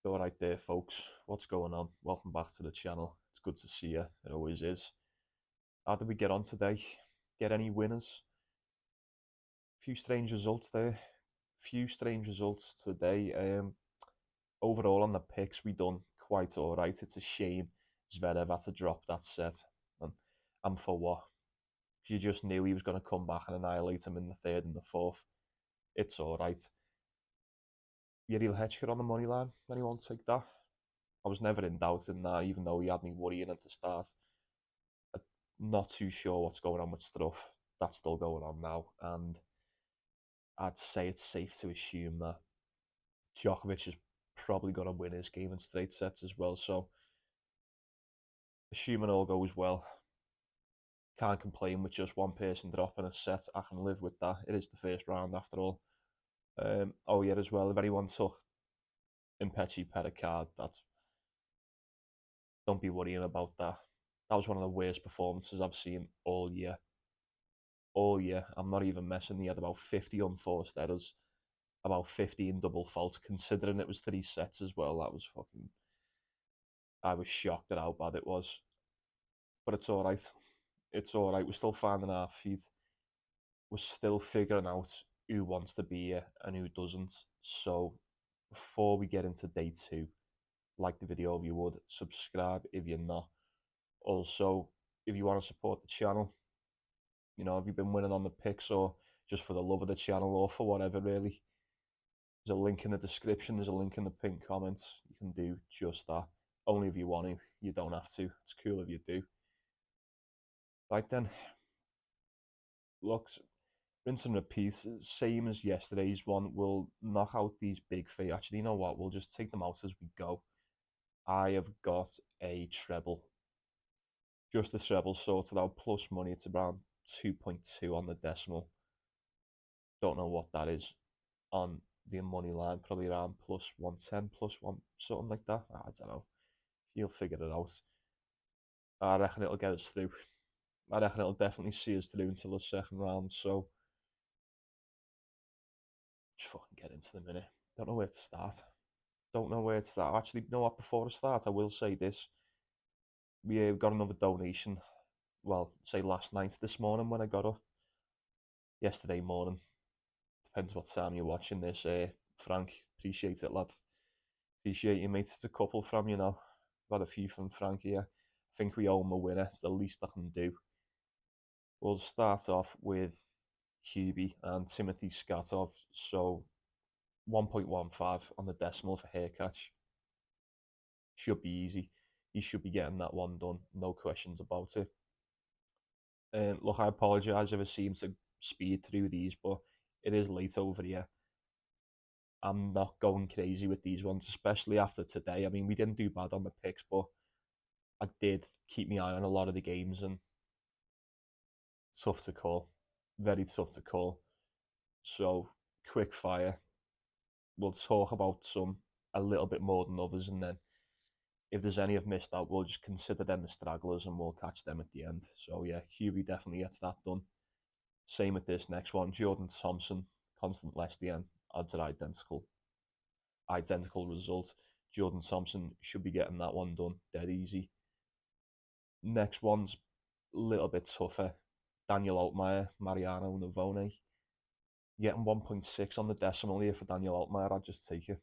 All right there, folks. What's going on? Welcome back to the channel. It's good to see you. It always is. How did we get on today? Get any winners? Few strange results there. Few strange results today. Overall on the picks, we done quite all right. It's a shame Zverev had to drop that set. And, and for what? You just knew he was going to come back and annihilate him in the third and the fourth. It's all right. Yuriel Hetchker on the money line. Anyone take that? I was never in doubt in that, even though he had me worrying at the start. I'm not too sure what's going on with Struff. That's still going on now, and I'd say it's safe to assume that Djokovic is probably going to win his game in straight sets as well. So, assuming all goes well, can't complain with just one person dropping a set. I can live with that. It is the first round after all. Oh yeah, as well. If anyone took Impechi Pericard, that's don't be worrying about that. That was one of the worst performances I've seen all year. All year. I'm not even messing. He had about 50 unforced errors, about 15 double faults, considering it was three sets as well. That was fucking. I was shocked at how bad it was. But it's all right. It's all right. We're still finding our feet. We're still figuring out who wants to be here and who doesn't. So before we get into day two, like the video if you would, subscribe if you're not. Also, if you want to support the channel, you know, have you been winning on the picks or just for the love of the channel or for whatever really, there's a link in the description, there's a link in the pinned comments. You can do just that. Only if you want to, you don't have to. It's cool if you do. Right then, look, rinse and repeat, same as yesterday's one. We'll knock out these big three. Actually, you know what? We'll just take them out as we go. I have got a treble. Just the treble sorted out, plus money. It's around 2.2 on the decimal. Don't know what that is on the money line. Probably around plus 110, plus one, something like that. I don't know. You'll figure it out. I reckon it'll get us through. I reckon it'll definitely see us through until the second round. So just fucking get into the minute. Don't know where to start. Don't know where to start. Actually, you know what? Before I start, I will say this. We got another donation. Well, say last night, this morning when I got up. Yesterday morning. Depends what time you're watching this. Frank, appreciate it, lad. Appreciate you, mate. It's a couple from you now. Got a few from Frank here. I think we owe him a winner. It's the least I can do. We'll start off with Hubie and Timothy Skatov. So 1.15 on the decimal for hair catch. Should be easy. He should be getting that one done. No questions about it. Look, I apologise if I seem to speed through these, but it is late over here. I'm not going crazy with these ones, especially after today. I mean, we didn't do bad on the picks, but I did keep my eye on a lot of the games, and tough to call. Very tough to call. So, quick fire. We'll talk about some a little bit more than others, and then if there's any I've missed out, we'll just consider them the stragglers and we'll catch them at the end. So, yeah, Hubie definitely gets that done. Same with this next one. Jordan Thompson, Constant Lestienne, odds are identical. Identical result. Jordan Thompson should be getting that one done dead easy. Next one's a little bit tougher. Daniel Altmaier, Mariano Navone. Getting 1.6 on the decimal here for Daniel Altmaier. I'd just take it.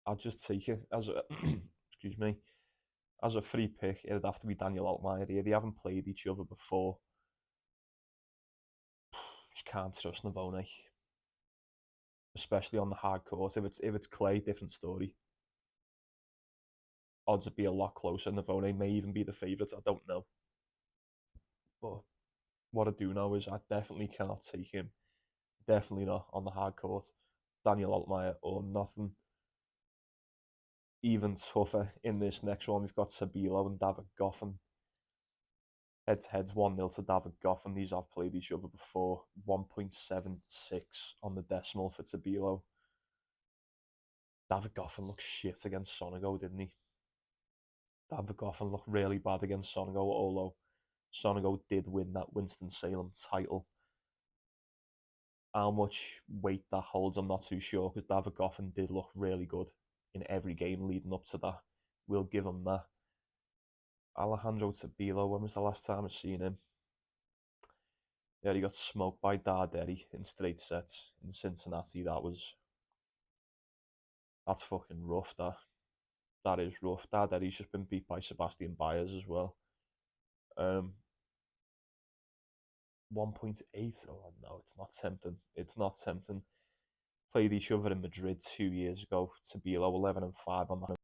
I'd just take it as a excuse me, as a free pick. It'd have to be Daniel Altmaier here. They haven't played each other before. Just can't trust Navone, especially on the hard court. If it's clay, different story. Odds would be a lot closer. Navone may even be the favourite. I don't know. But what I do know is I definitely cannot take him. Definitely not on the hard court. Daniel Altmaier or nothing. Even tougher in this next one, we've got Sabilo and David Goffin. Head to heads 1-0 to David Goffin. These have played each other before. 1.76 on the decimal for Sabilo. David Goffin looked shit against Sonego, didn't he? David Goffin looked really bad against Sonego, although Sonego did win that Winston-Salem title. How much weight that holds, I'm not too sure, because David Goffin did look really good in every game leading up to that. We'll give him that. Alejandro Tabilo, when was the last time I seen him? Yeah, he got smoked by Darderi in straight sets in Cincinnati. That's fucking rough. That is rough. Darderi's just been beat by Sebastian Baez as well. 1.8. Oh no, it's not tempting. It's not tempting. Played each other in Madrid 2 years ago. Tabilo 11-5 on that.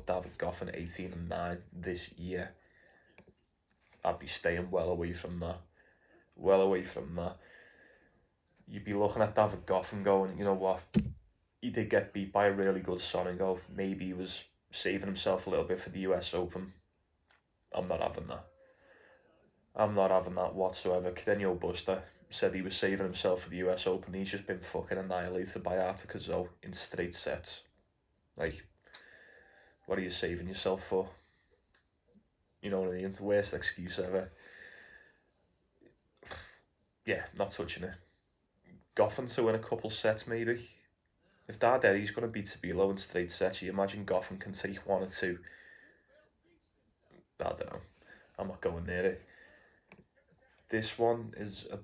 David Goffin 18-9 this year. I'd be staying well away from that. Well away from that. You'd be looking at David Goffin going, you know what? He did get beat by a really good Sonego. Maybe he was saving himself a little bit for the US Open. I'm not having that. I'm not having that whatsoever. Carreño Buster said he was saving himself for the US Open. He's just been fucking annihilated by Articuno in straight sets. Like, what are you saving yourself for? You know what I mean? The worst excuse ever. Yeah, not touching it. Goffin to win a couple sets, maybe. If Darderi's going to beat Tabilo in straight sets, you imagine Goffin can take one or two. I don't know. I'm not going near it. This one is a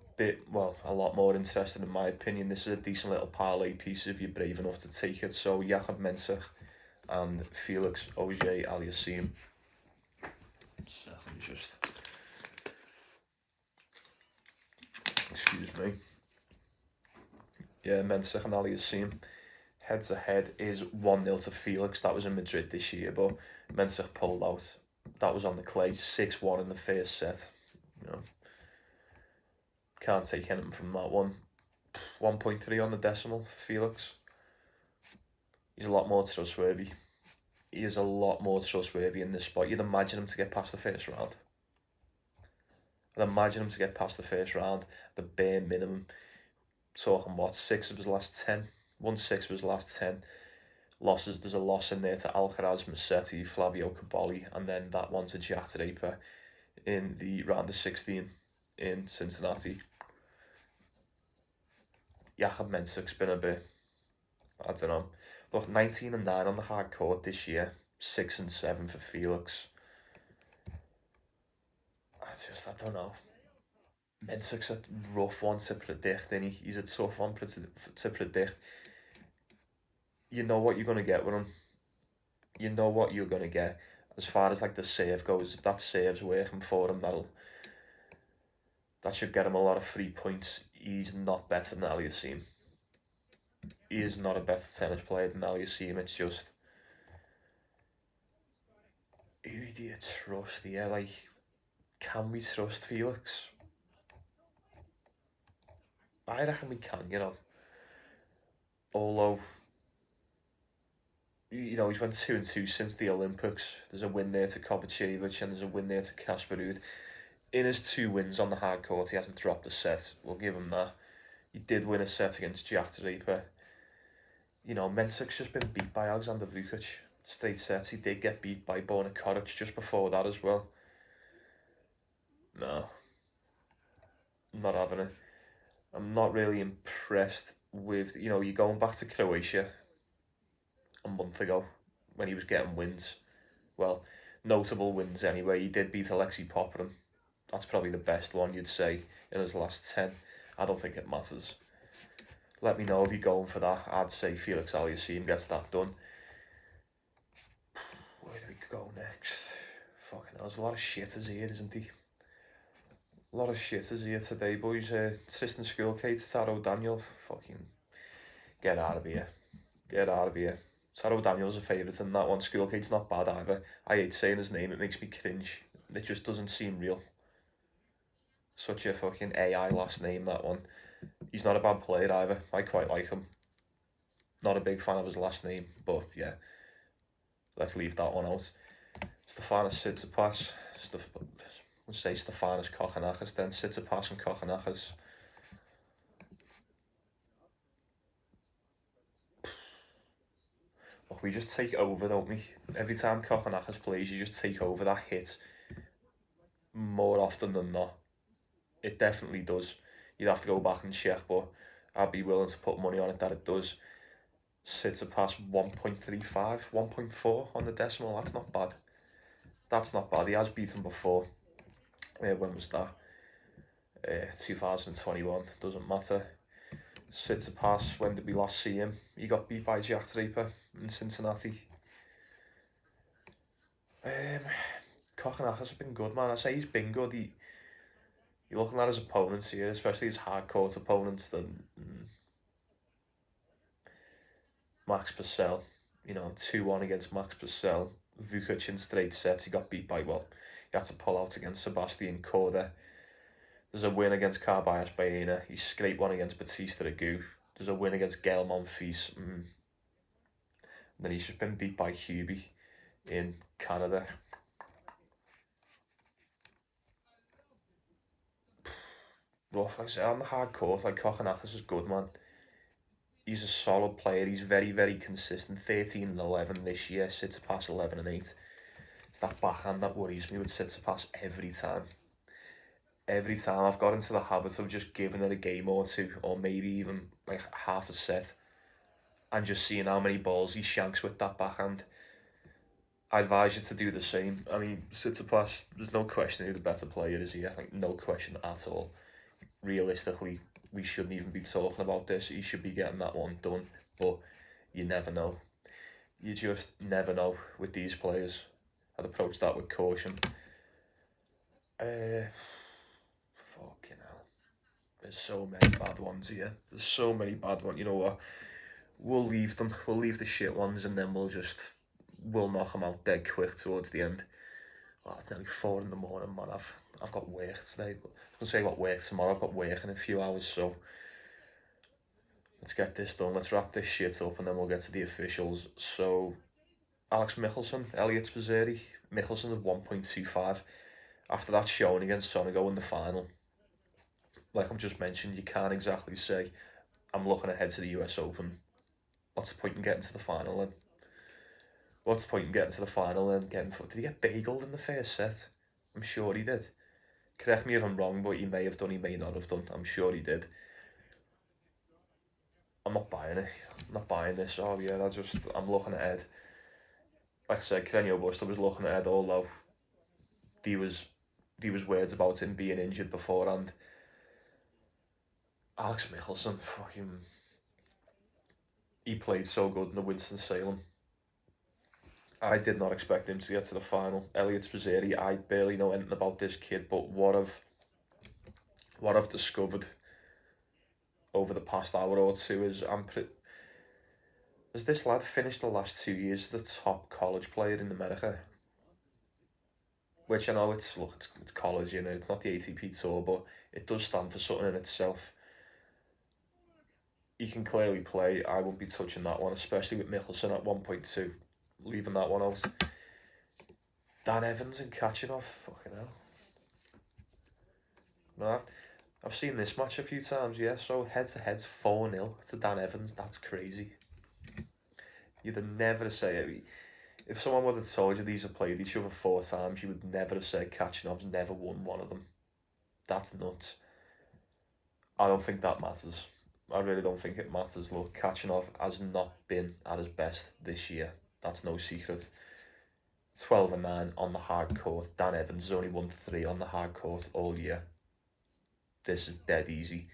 lot more interesting in my opinion. This is a decent little parlay piece if you're brave enough to take it. So Jakub Mensah and Felix Auger-Aliassime. So let me just... Excuse me. Yeah, Mensah and Aliassime. Head to head is 1-0 to Felix. That was in Madrid this year, but Mensah pulled out. That was on the clay, 6-1 in the first set. You know, can't take anything from that one. 1.3 on the decimal for Felix. He's a lot more trustworthy. He is a lot more trustworthy in this spot. You'd imagine him to get past the first round. I'd imagine him to get past the first round, the bare minimum. Talking what, 6 of his last 10? 1-6 of his last 10. Losses, there's a loss in there to Alcaraz, Musetti, Flavio Caboli, and then that one to Jack Draper in the round of 16 in Cincinnati. Jakub Mensah's been a bit, I don't know. Look, 19-9 on the hard court this year, 6-7 for Felix. I don't know. Mensah's a rough one to predict, and he's a tough one to predict. You know what you're going to get with him. You know what you're going to get. As far as like the serve goes, if that serve's working for him, that should get him a lot of free points. He's not better than Aliassime. He is not a better tennis player than Aliassime. It's just, who do you trust here? Like, can we trust Felix? I reckon we can, you know. Although, you know, he's went 2-2 since the Olympics. There's a win there to Kovacevic and there's a win there to Casper Ruud. In his 2 wins on the hard court, he hasn't dropped a set. We'll give him that. He did win a set against Jack Draper. You know, Mensah's just been beat by Alexander Vukic. Straight sets. He did get beat by Borna Koric just before that as well. No. I'm not having it. I'm not really impressed with, you know, you're going back to Croatia a month ago when he was getting wins. Well, notable wins anyway. He did beat Alexei Popyrin. That's probably the best one you'd say in his last 10. I don't think it matters. Let me know if you're going for that. I'd say Felix Aliassime gets that done. Where do we go next? Fucking hell, there's a lot of shitters here, isn't he? A lot of shitters here today, boys. Tristan Schoolcate, Taro Daniel. Fucking get out of here. Get out of here. Taro Daniel's a favourite in that one. Schoolcate's not bad either. I hate saying his name, it makes me cringe. It just doesn't seem real. Such a fucking AI last name, that one. He's not a bad player either. I quite like him. Not a big fan of his last name, but yeah. Let's leave that one out. Stefanos Tsitsipas. We'll say Stefanos Kokkinakis then. Tsitsipas and Kokkinakis. Look, we just take over, don't we? Every time Kokkinakis plays, you just take over that hit more often than not. It definitely does. You'd have to go back and check, but I'd be willing to put money on it that it does. Tsitsipas 1.35, 1.4 on the decimal. That's not bad. That's not bad. He has beaten before. When was that? 2021. Doesn't matter. Tsitsipas, when did we last see him? He got beat by Jack Draper in Cincinnati. Kokkinakis has been good, man. I say he's been good. You're looking at his opponents here, especially his hard court opponents, then Max Purcell, 2-1 against Max Purcell. Vukic in straight sets, he got beat by, he had to pull out against Sebastian Korda. There's a win against Carballes Baena. He scraped one against Batista Agut. There's a win against Gael Monfils. And then he's just been beat by Hubie in Canada. Rough, like I said, on the hard court, like Kokkinakis is good, man. He's a solid player. He's very, very consistent. 13 and 11 this year. Tsitsipas 11 and 8. It's that backhand that worries me with Tsitsipas every time. Every time I've got into the habit of just giving it a game or two, or maybe even like half a set, and just seeing how many balls he shanks with that backhand. I advise you to do the same. I mean, Tsitsipas, there's no question who the better player is here. Like, no question at all. Realistically, we shouldn't even be talking about this. He should be getting that one done. But you never know. You just never know with these players. I'd approach that with caution. Fucking hell. There's so many bad ones here. There's so many bad ones. You know what? We'll leave them. We'll leave the shit ones, and then we'll knock them out dead quick towards the end. Oh, it's nearly 4 in the morning, man. I've got work today. I was gonna say I've got work tomorrow. I've got work in a few hours, so let's get this done. Let's wrap this shit up, and then we'll get to the officials. So, Alex Michelsen, Elliot Sposeri. Michelsen at 1.25. After that showing against Sonego in the final, like I've just mentioned, you can't exactly say, I'm looking ahead to the US Open. What's the point in getting to the final then? What's the point in getting to the final then? Did he get bageled in the first set? I'm sure he did. Correct me if I'm wrong, but he may have done, he may not have done. I'm sure he did. I'm not buying it. I'm not buying this. Oh yeah, I'm looking ahead. Like I said, Carreño Busta was looking ahead, although there was words about him being injured beforehand. Alex Michelsen, he played so good in the Winston-Salem. I did not expect him to get to the final. Elliot Sposeri, I barely know anything about this kid, but what I've discovered over the past hour or two is has this lad finished the last 2 years as the top college player in America? Which I know it's college, it's not the ATP tour, but it does stand for something in itself. He can clearly play. I won't be touching that one, especially with Michelsen at 1.2. Leaving that one out. Dan Evans and Kachanov, fucking hell. No, I've seen this match a few times, yeah. So head-to-head's 4-0 to Dan Evans. That's crazy. You'd have never say it. If someone would have told you these have played each other 4 times, you would never have said Kachanov's never won one of them. That's nuts. I don't think that matters. I really don't think it matters. Look, Kachanov has not been at his best this year. That's no secret. 12 and 9 on the hard court. Dan Evans has only won 3 on the hard court all year. This is dead easy.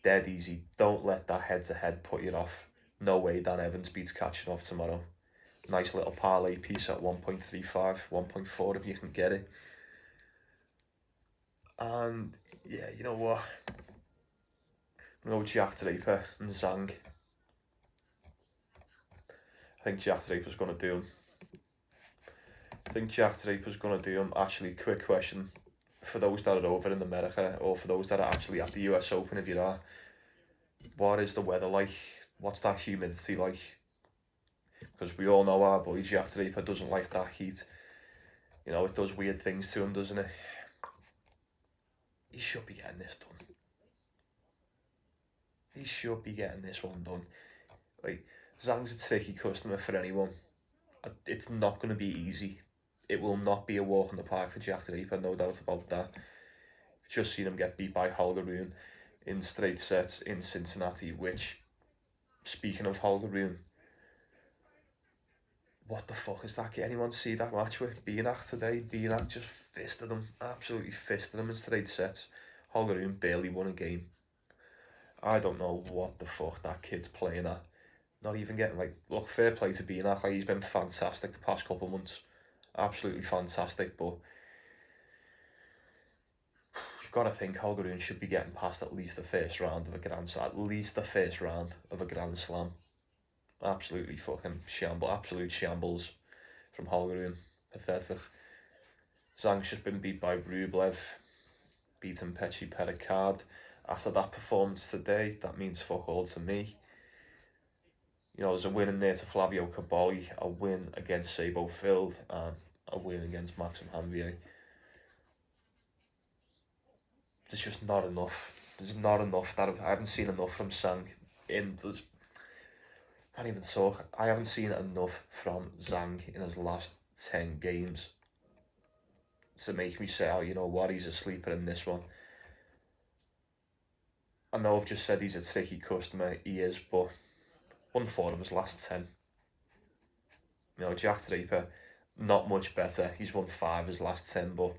Dead easy. Don't let that head-to-head put you off. No way Dan Evans beats Kachanov tomorrow. Nice little parlay piece at 1.35, 1.4 if you can get it. And yeah, you know what? I'm going to go Jack Draper and Zhang. I think Jack Draper's going to do him. Actually, quick question. For those that are over in America, or for those that are actually at the US Open, if you are, what is the weather like? What's that humidity like? Because we all know our boy Jack Draper doesn't like that heat. It does weird things to him, doesn't it? He should be getting this done. He should be getting this one done. Like, Zhang's a tricky customer for anyone. It's not going to be easy. It will not be a walk in the park for Jack Draper, no doubt about that. Just seen him get beat by Holger Rune in straight sets in Cincinnati, which, speaking of Holger Rune, what the fuck is that? Anyone see that match with Binak today? Binak just fisted him, absolutely fisted him in straight sets. Holger Rune barely won a game. I don't know what the fuck that kid's playing at. Not even getting, like, look, fair play to Binak, like, he's been fantastic the past couple of months. Absolutely fantastic, but you've got to think Holger Rune should be getting past at least the first round of a Grand Slam. At least the first round of a Grand Slam. Absolutely fucking shambles. Absolute shambles from Holger Rune. Pathetic. Zhang's just been beat by Rublev. Beaten Pechi Pericard. After that performance today, that means fuck all to me. You know, there's a win in there to Flavio Caboli, a win against Sabo Field, and a win against Maxim Hanvier. There's just not enough. There's not enough that I haven't seen enough from Zhang in. Can't even talk. I haven't seen enough from Zhang in his last 10 games to make me say, oh, you know what, he's a sleeper in this one. I know I've just said he's a tricky customer, he is, but won 4 of his last 10. You know, Jack Draper, not much better. He's won 5 of his last 10, but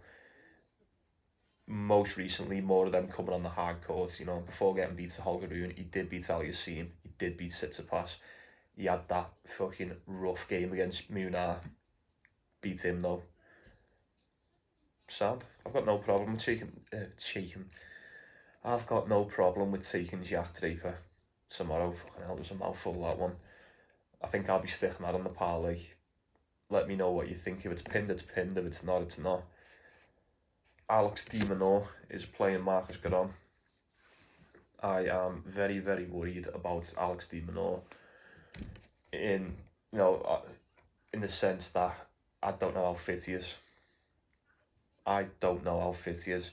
most recently, more of them coming on the hard court. You know, before getting beat to Holger Rune, he did beat Aliassime, he did beat Tsitsipas. He had that fucking rough game against Munar. Beat him though. Sad. I've got no problem with taking. I've got no problem with taking Jack Draper tomorrow. Fucking hell, it was a mouthful, that one. I think I'll be sticking that on the parlay. Let me know what you think. If it's pinned, it's pinned. If it's not, it's not. Alex de Minaur is playing Marcus Giron. I am very, very worried about Alex de Minaur. In in the sense that I don't know how fit he is. I don't know how fit he is.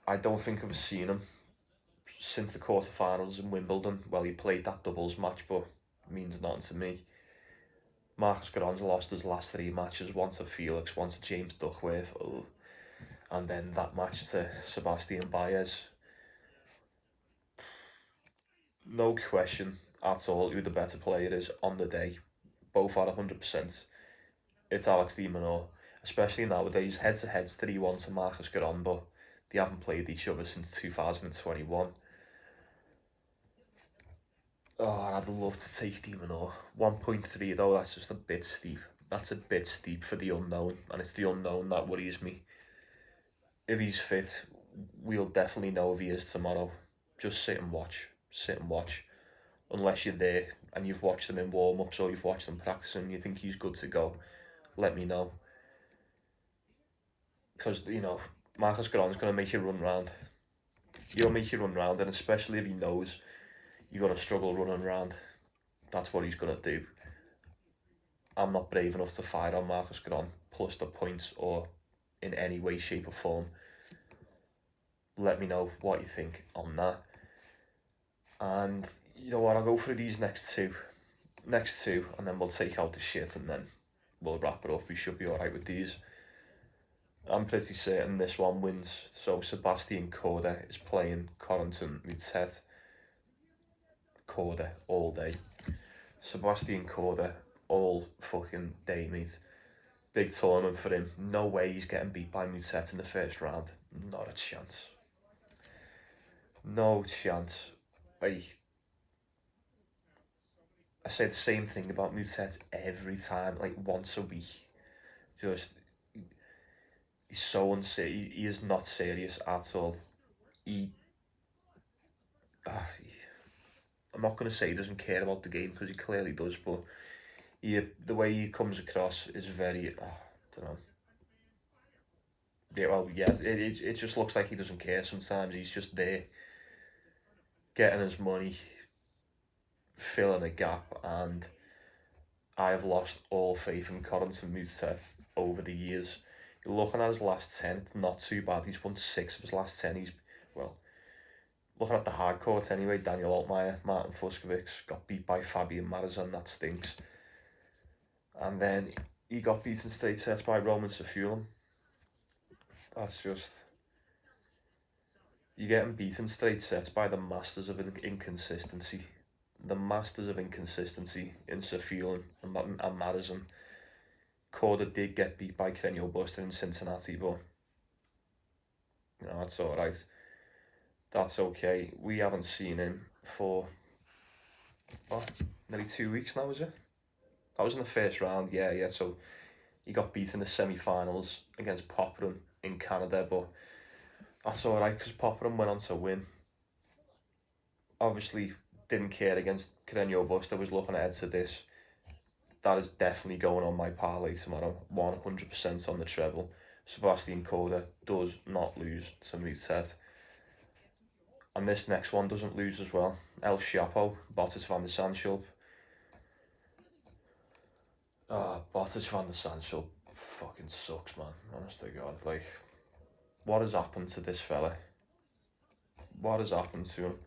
I don't think I've seen him since the quarterfinals in Wimbledon. Well, he played that doubles match, but it means nothing to me. Marcus Giron's lost his last 3 matches, one to Felix, one to James Duckworth, and then that match to Sebastian Baez. No question at all who the better player is on the day. Both are 100%. It's Alex de Minaur, especially nowadays. Head-to-head's 3-1 to Marcus Giron, but they haven't played each other since 2021. Oh, and I'd love to take de Minaur. 1.3 though, that's just a bit steep. That's a bit steep for the unknown, and it's the unknown that worries me. If he's fit, we'll definitely know if he is tomorrow. Just sit and watch. Sit and watch. Unless you're there and you've watched him in warm-ups or you've watched him practicing and you think he's good to go, let me know. Because, you know, Marcus Giron's going to make you run round. He'll make you run round, and especially if he knows you're going to struggle running around, that's what he's going to do. I'm not brave enough to fire on Marcus Giron plus the points or in any way, shape or form. Let me know what you think on that. And you know what, I'll go through these next two, and then we'll take out the shit and then we'll wrap it up. We should be alright with these. I'm pretty certain this one wins. So Sebastian Korda is playing Corentin Moutet. Korda all day. Sebastian Korda all fucking day, mate. Big tournament for him. No way he's getting beat by Moutet in the first round. Not a chance. No chance. I say the same thing about Moutet every time, like once a week. Just, he's so unserious. He is not serious at all. He I'm not going to say he doesn't care about the game, because he clearly does, but the way he comes across is very, I don't know. Yeah, well, yeah, it just looks like he doesn't care sometimes. He's just there, getting his money, filling a gap, and I have lost all faith in Corentin Moutet over the years. You're looking at his last 10, not too bad. He's won 6 of his last 10. Well, looking at the hard court anyway, Daniel Altmaier, Martin Fuskovic, got beat by Fabian Marazan, that stinks. And then he got beaten straight sets by Roman Safulin. That's just... You're getting beaten straight sets by the masters of inconsistency. The masters of inconsistency in Saffield and Madison. Corda did get beat by Carreño Buster in Cincinnati, but that's all right. That's okay. We haven't seen him for nearly 2 weeks now, is it? That was in the first round, yeah. So he got beat in the semi-finals against Popperin in Canada, but that's all right because Popperin went on to win. Obviously, didn't care against Carreño Buster. Was looking ahead to this. That is definitely going on my parlay tomorrow. 100% on the treble. Sebastian Corda does not lose to Mutet. And this next one doesn't lose as well. El Chapo, Bottas van der Sandschulp. Bottas van der Sandschulp fucking sucks, man. Honest to God. Like, what has happened to this fella? What has happened to him?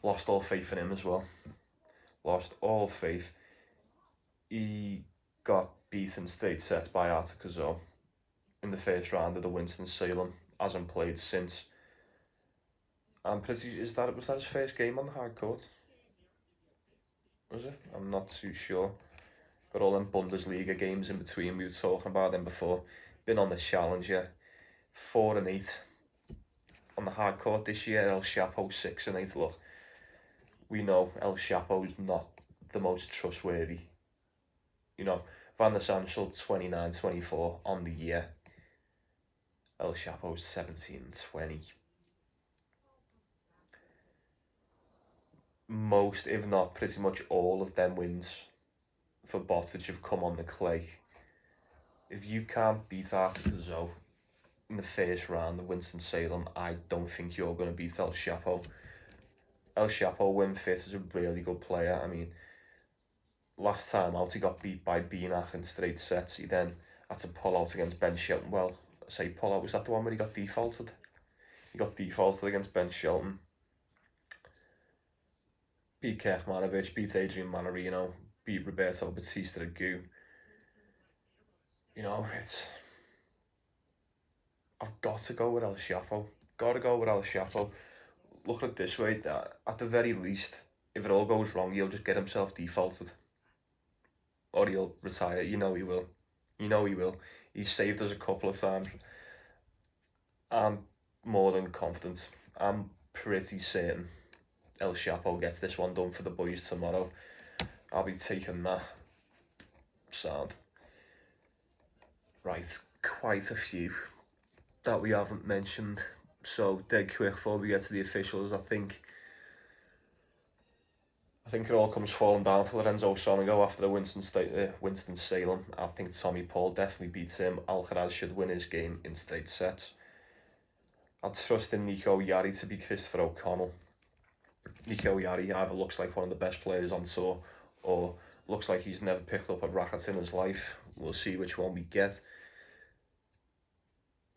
Lost all faith in him as well. Lost all faith. He got beaten straight sets by Articazo in the first round of the Winston-Salem. Hasn't played since. Was that his first game on the hard court? Was it? I'm not too sure. Got all them Bundesliga games in between. We were talking about them before. Been on the Challenger. 4-8 on the hard court this year. El Chapo 6-8. Look, we know El Chapo is not the most trustworthy. Van der Sandschulp 29-24 on the year. El Chapo 17-20. Most, if not pretty much all of them wins for Bottage have come on the clay. If you can't beat Articazo in the first round of Winston-Salem, I don't think you're going to beat El Chapo. El Chapo, when fit, is a really good player. I mean, last time out he got beat by Binach in straight sets. He then had to pull out against Ben Shelton. Well, I say pull out, was that the one where he got defaulted? He got defaulted against Ben Shelton. Beat Kekmanovic, beat Adrian Manarino, beat Roberto Batista Agut. I've got to go with El Chapo. Got to go with El Chapo. Look at it this way, at the very least, if it all goes wrong, he'll just get himself defaulted. Or he'll retire. He will. He will. He's saved us a couple of times. I'm more than confident. I'm pretty certain El Chapo gets this one done for the boys tomorrow. I'll be taking that. Sound. Right, quite a few that we haven't mentioned. So, dead quick before we get to the officials, I think it all comes falling down for Lorenzo Sonego after the Winston-Salem. I think Tommy Paul definitely beats him. Alcaraz should win his game in straight sets. I'd trust in Nico Yarri to be Christopher O'Connell. Nico Yarri either looks like one of the best players on tour or looks like he's never picked up a racket in his life. We'll see which one we get.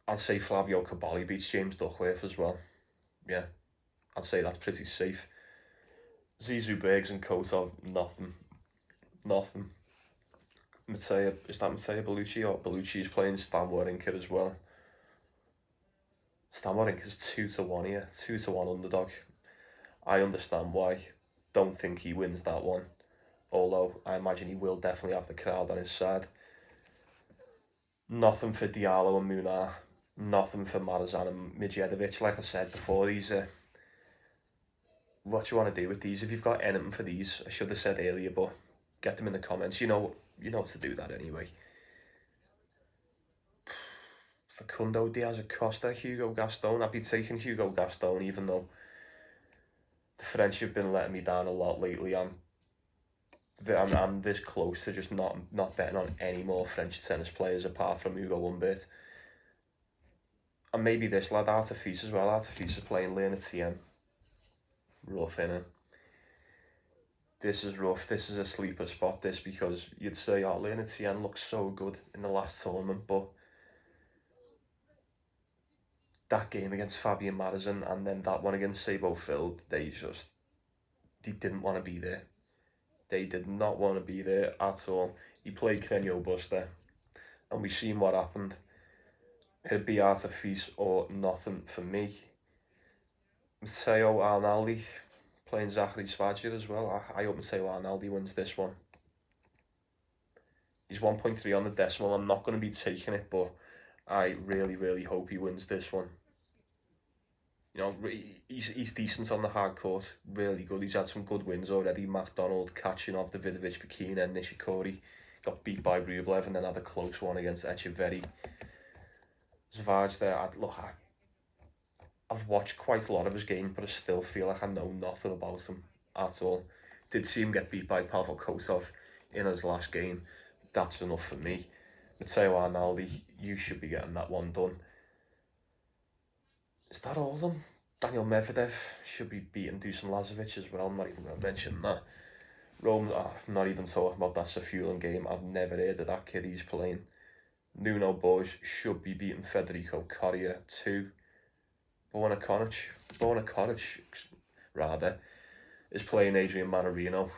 I'd say Flavio Caballi beats James Duckworth as well. Yeah, I'd say that's pretty safe. Zizou, Bergs and Kotov, nothing. Is that Mateo Bellucci? Or Bellucci's playing Stan Wawrinka as well. Stan Wawrinka's 2-1 here, 2-1 underdog. I understand why. Don't think he wins that one. Although I imagine he will definitely have the crowd on his side. Nothing for Diallo and Munar. Nothing for Marazan and Midjedovic. Like I said before, these are... What do you want to do with these? If you've got anything for these, I should have said earlier, but get them in the comments. You know to do that anyway. Facundo Diaz Acosta, Hugo Gaston. I'd be taking Hugo Gaston, even though the French have been letting me down a lot lately. I'm this close to just not betting on any more French tennis players apart from Hugo Humbert. And maybe this lad, Artifice as well. Artifice is playing Lane Etienne. Rough, innit? This is rough. This is a sleeper spot, this, because you'd say, Lane Etienne looks so good in the last tournament, but that game against Fabian Madison and then that one against Sabo Phil, they didn't want to be there. They did not want to be there at all. He played Carreño Buster, and we seen what happened. It'd be Artifice or nothing for me. Matteo Arnaldi playing Zachary Svajic as well. I hope Matteo Arnaldi wins this one. He's 1.3 on the decimal. I'm not going to be taking it, but I really, really hope he wins this one. You know, he's decent on the hard court, really good. He's had some good wins already. McDonald, Kachinov, Davidovich, Fokina, Nishikori. Got beat by Rublev and then had a close one against Echeverry. Zvaj there, I've watched quite a lot of his game, but I still feel like I know nothing about him at all. Did see him get beat by Pavel Kotov in his last game. That's enough for me. Matteo Arnaldi, you should be getting that one done. Is that all of them? Daniel Medvedev should be beating Dusan Lazovic as well. I'm not even going to mention that. Rome, I'm not even talking about that Safulan game. I've never heard of that kid he's playing. Nuno Borges should be beating Federico Coria too. Borna Koric, rather, is playing Adrian Manarino.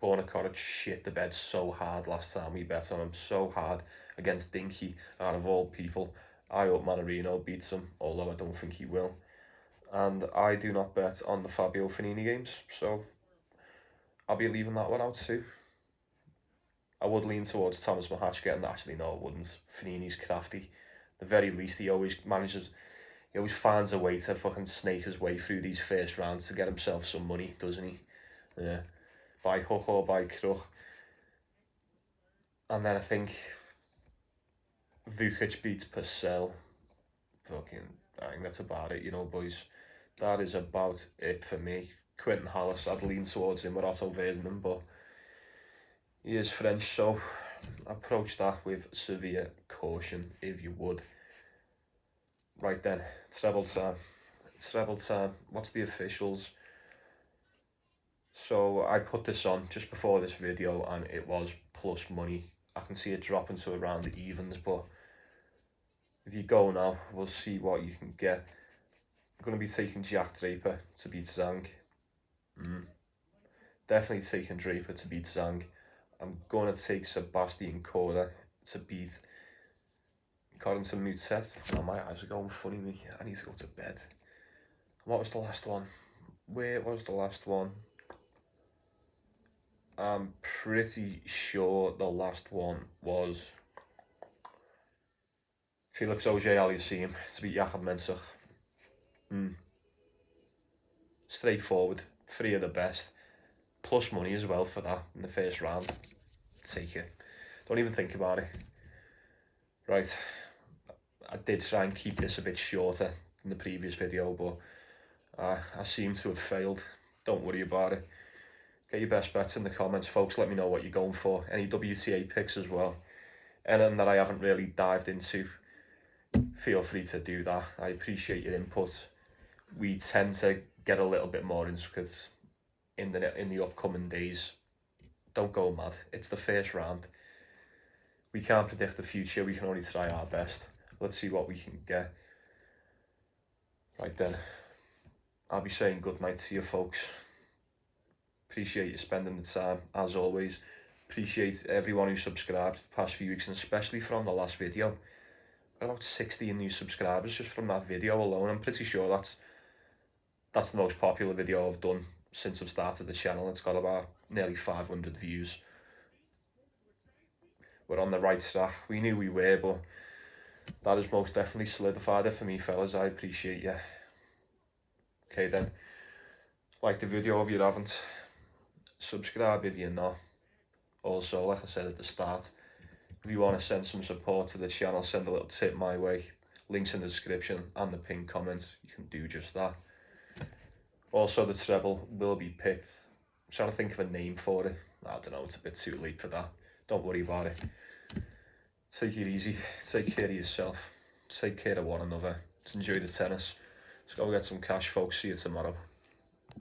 Borna Koric shit the bed so hard last time we bet on him, so hard against Dinky, out of all people. I hope Manarino beats him, although I don't think he will. And I do not bet on the Fabio Fognini games, so I'll be leaving that one out too. I would lean towards Thomas Mahatch getting that. Actually, no, I wouldn't. Fognini's crafty. At the very least, he always finds a way to fucking snake his way through these first rounds to get himself some money, doesn't he? Yeah. By hook or by crook. And then I think Vukic beats Purcell. I think that's about it, boys. That is about it for me. Quentin Hallis, I'd lean towards him with Otto Verden, but he is French, so approach that with severe caution, if you would. Right then, treble time. What's the officials? So I put this on just before this video and it was plus money. I can see it dropping to around the evens, but if you go now, we'll see what you can get. I'm going to be taking Jack Draper to beat Zhang. Definitely taking Draper to beat Zhang. I'm going to take Sebastian Korda to beat Corentin Moutet. Oh, my eyes are going funny me. I need to go to bed. What was the last one? Where was the last one? I'm pretty sure the last one was Felix Auger-Aliassime to beat Jakob Mensah. Straightforward. 3 of the best. Plus money as well for that in the first round. Take it. Don't even think about it. Right. I did try and keep this a bit shorter than the previous video, but I seem to have failed. Don't worry about it. Get your best bets in the comments, folks. Let me know what you're going for. Any WTA picks as well. Anything that I haven't really dived into, feel free to do that. I appreciate your input. We tend to get a little bit more intricate in the upcoming days. Don't go mad. It's the first round. We can't predict the future. We can only try our best. Let's see what we can get. Right then. I'll be saying good night to you, folks. Appreciate you spending the time, as always. Appreciate everyone who subscribed the past few weeks, and especially from the last video. Got about 16 new subscribers just from that video alone. I'm pretty sure that's the most popular video I've done since I've started the channel. It's got about nearly 500 views. We're on the right track. We knew we were, but that has most definitely solidified it for me, fellas. I appreciate you. Okay then, like the video if you haven't. Subscribe if you're not. Also, like I said at the start, if you want to send some support to the channel, send a little tip my way. Links in the description and the pinned comment. You can do just that. Also, the treble will be picked. I'm trying to think of a name for it. I don't know, it's a bit too late for that. Don't worry about it. Take it easy. Take care of yourself. Take care of one another. Let's enjoy the tennis. Let's go get some cash, folks. See you tomorrow.